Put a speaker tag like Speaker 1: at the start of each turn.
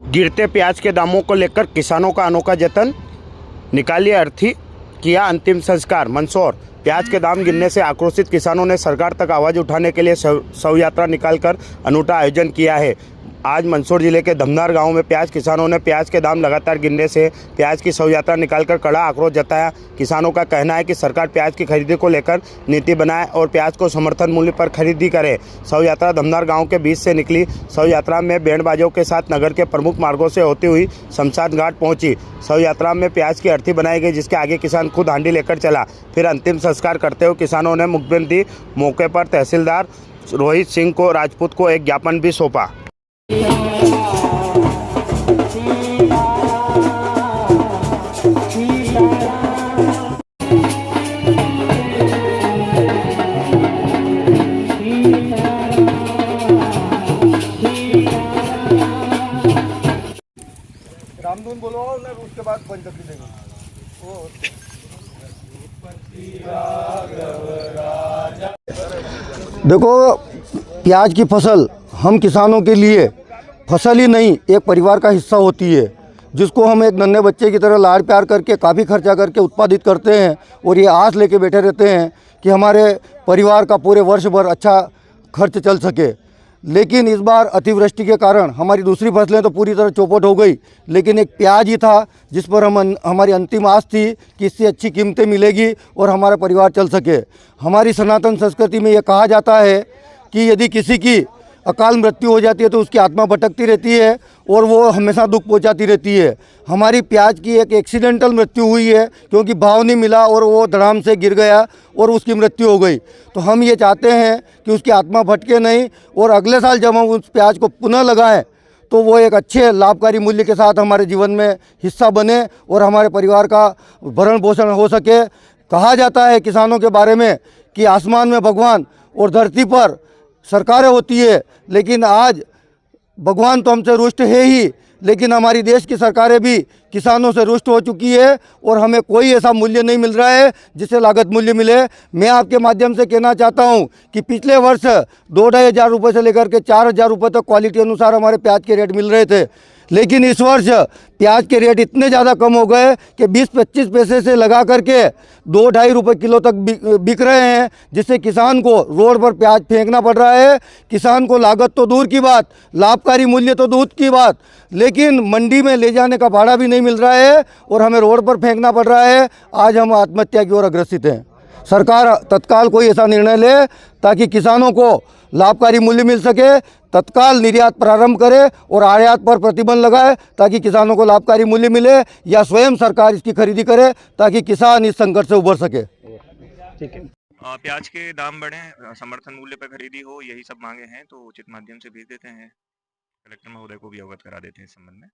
Speaker 1: गिरते प्याज के दामों को लेकर किसानों का अनोखा जतन, निकाली अर्थी, किया अंतिम संस्कार। मंदसौर। प्याज के दाम गिरने से आक्रोशित किसानों ने सरकार तक आवाज़ उठाने के लिए शव यात्रा निकालकर अनूठा आयोजन किया है। आज मंदसौर जिले के धमनार गांव में प्याज किसानों ने प्याज के दाम लगातार गिरने से प्याज की शव यात्रा निकालकर कड़ा आक्रोश जताया। किसानों का कहना है कि सरकार प्याज की खरीदी को लेकर नीति बनाए और प्याज को समर्थन मूल्य पर खरीदी करे। शव यात्रा धमनार गांव के बीच से निकली। शव यात्रा में बैंड बाजों के साथ नगर के प्रमुख मार्गों से होती हुई शमशान घाट पहुंची। शव यात्रा में प्याज की अर्थी बनाई गई, जिसके आगे किसान खुद हांडी लेकर चला। फिर अंतिम संस्कार करते हुए किसानों ने मुखबिर दी। मौके पर तहसीलदार रोहित सिंह को राजपूत को एक ज्ञापन भी सौंपा।
Speaker 2: रामधुन बोलो और उसके बाद पंचकी देंगे। देखो, प्याज की फसल हम किसानों के लिए फसल ही नहीं, एक परिवार का हिस्सा होती है, जिसको हम एक नन्हे बच्चे की तरह लाड़ प्यार करके काफ़ी खर्चा करके उत्पादित करते हैं और ये आस लेके बैठे रहते हैं कि हमारे परिवार का पूरे वर्ष भर अच्छा खर्च चल सके। लेकिन इस बार अतिवृष्टि के कारण हमारी दूसरी फसलें तो पूरी तरह चौपट हो गई, लेकिन एक प्याज ही था जिस पर हमारी अंतिम आस थी कि इससे अच्छी कीमतें मिलेगी और हमारा परिवार चल सके। हमारी सनातन संस्कृति में ये कहा जाता है कि यदि किसी की अकाल मृत्यु हो जाती है तो उसकी आत्मा भटकती रहती है और वो हमेशा दुख पहुंचाती रहती है। हमारी प्याज की एक एक्सीडेंटल मृत्यु हुई है, क्योंकि भाव नहीं मिला और वो धड़ाम से गिर गया और उसकी मृत्यु हो गई। तो हम ये चाहते हैं कि उसकी आत्मा भटके नहीं और अगले साल जब हम उस प्याज को पुनः लगाएं तो वो एक अच्छे लाभकारी मूल्य के साथ हमारे जीवन में हिस्सा बने और हमारे परिवार का भरण पोषण हो सके। कहा जाता है किसानों के बारे में कि आसमान में भगवान और धरती पर सरकारें होती है, लेकिन आज भगवान तो हमसे रुष्ट है ही, लेकिन हमारी देश की सरकारें भी किसानों से रुष्ट हो चुकी है और हमें कोई ऐसा मूल्य नहीं मिल रहा है जिससे लागत मूल्य मिले। मैं आपके माध्यम से कहना चाहता हूं कि पिछले वर्ष 2-2.5 हज़ार रुपये से लेकर के 4,000 रुपये तक क्वालिटी अनुसार हमारे प्याज के रेट मिल रहे थे, लेकिन इस वर्ष प्याज के रेट इतने ज़्यादा कम हो गए कि 20-25 पैसे से लगा करके 2-2.5 रुपये किलो तक बिक रहे हैं, जिससे किसान को रोड पर प्याज फेंकना पड़ रहा है। किसान को लागत तो दूर की बात, लाभकारी मूल्य तो दूर की बात, लेकिन मंडी में ले जाने का भाड़ा भी नहीं मिल रहा है और हमें रोड पर फेंकना पड़ रहा है। आज हम आत्महत्या की ओर अग्रसित हैं। सरकार तत्काल कोई ऐसा निर्णय ले ताकि किसानों को लाभकारी मूल्य मिल सके, तत्काल निर्यात प्रारंभ करे और आयात पर प्रतिबंध लगाए ताकि किसानों को लाभकारी मूल्य मिले, या स्वयं सरकार इसकी खरीदी करे ताकि किसान इस संकट से उबर सके।
Speaker 3: ठीक है। प्याज के दाम बढ़े, समर्थन मूल्य पर खरीदी हो, यही सब मांगे हैं, तो उचित माध्यम से भेज देते हैं। कलेक्टर महोदय को भी अवगत करा देते हैं इस संबंध में।